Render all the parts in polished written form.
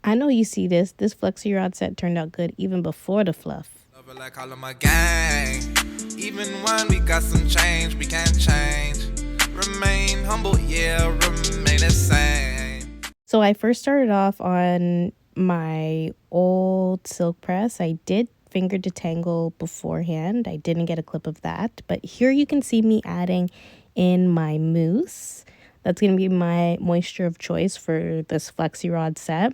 I know you see this. This Flexi rod set turned out good even before the fluff. Love it like all of my gang. Even when we got some change, we can't change. Remain humble, yeah, remain the same. So I first started off on my old silk press. I did finger detangle beforehand. I didn't get a clip of that, but here you can see me adding in my mousse. That's going to be my moisture of choice for this Flexi rod set.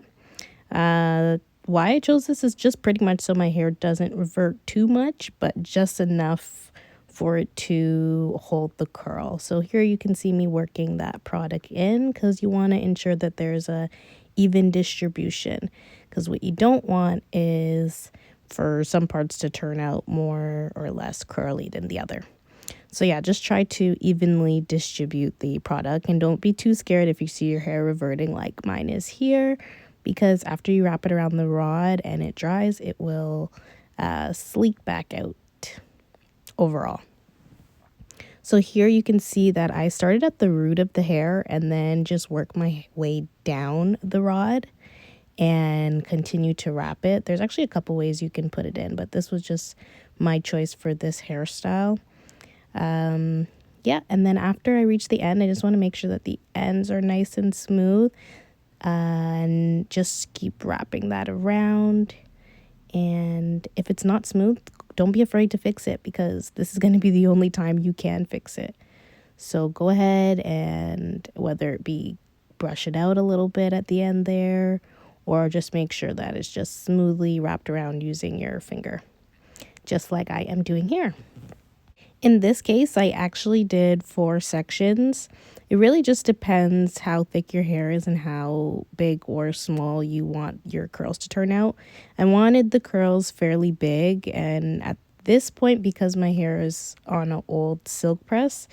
Why I chose this is just pretty much so my hair doesn't revert too much, but just enough for it to hold the curl. So here you can see me working that product in, because you want to ensure that there's a even distribution, because what you don't want is for some parts to turn out more or less curly than the other. So yeah, just try to evenly distribute the product, and don't be too scared if you see your hair reverting like mine is here, because after you wrap it around the rod and it dries, it will sleek back out overall. So here you can see that I started at the root of the hair and then just work my way down the rod and continue to wrap it. There's actually a couple ways you can put it in, but this was just my choice for this hairstyle. Yeah, and then after I reach the end, I just want to make sure that the ends are nice and smooth, and just keep wrapping that around. And if it's not smooth, don't be afraid to fix it, because this is going to be the only time you can fix it. So go ahead and whether it be brush it out a little bit at the end there, or just make sure that it's just smoothly wrapped around using your finger, just like I am doing here. In this case, I actually did 4 sections. It really just depends how thick your hair is and how big or small you want your curls to turn out. I wanted the curls fairly big, and at this point, because my hair is on an old silk press,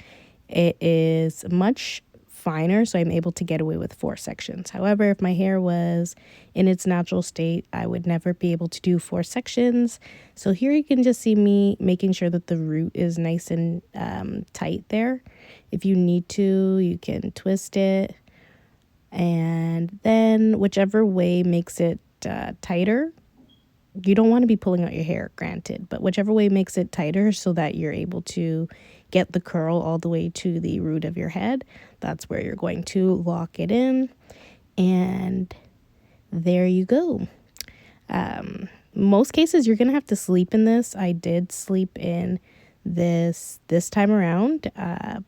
it is much finer, so I'm able to get away with 4 sections. However, if my hair was in its natural state, I would never be able to do 4 sections. So here you can just see me making sure that the root is nice and tight there. If you need to, you can twist it, and then whichever way makes it tighter. You don't want to be pulling out your hair, granted, but whichever way makes it tighter so that you're able to get the curl all the way to the root of your head, that's where you're going to lock it in. And there you go. Most cases you're gonna have to sleep in this. I did sleep in this time around,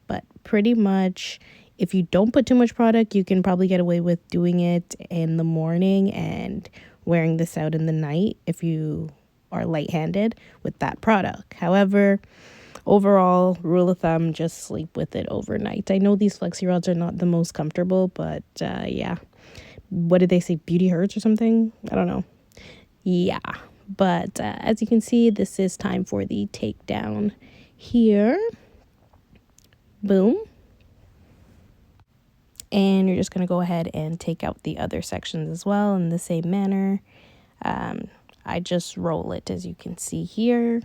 but pretty much if you don't put too much product, you can probably get away with doing it in the morning and wearing this out in the night if you are light-handed with that product. However, overall, rule of thumb, just sleep with it overnight. I know these Flexi rods are not the most comfortable, but yeah. What did they say? Beauty hurts or something? I don't know. Yeah. But as you can see, this is time for the takedown here. Boom. And you're just going to go ahead and take out the other sections as well in the same manner. I just roll it, as you can see here.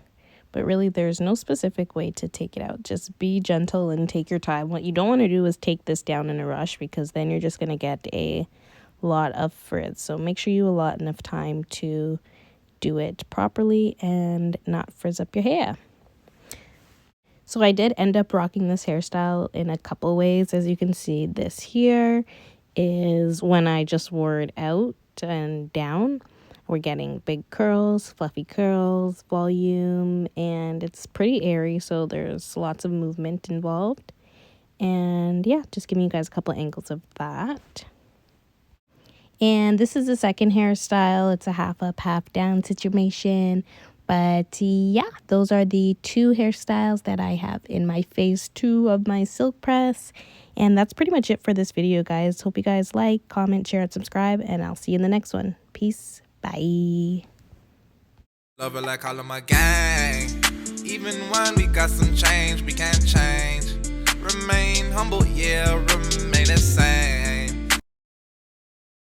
But really, there's no specific way to take it out. Just be gentle and take your time. What you don't want to do is take this down in a rush, because then you're just going to get a lot of frizz. So make sure you allot enough time to do it properly and not frizz up your hair. So I did end up rocking this hairstyle in a couple ways. As you can see, this here is when I just wore it out and down. We're getting big curls, fluffy curls, volume, and it's pretty airy, so there's lots of movement involved. And yeah, just giving you guys a couple angles of that. And this is the second hairstyle. It's a half up, half down situation. But yeah, those are the 2 hairstyles that I have in my phase 2 of my silk press. And that's pretty much it for this video, guys. Hope you guys like, comment, share, and subscribe. And I'll see you in the next one. Peace. Bye. Love it like all of my gang. Even when we got some change, we can't change. Remain humble, yeah, remain the same.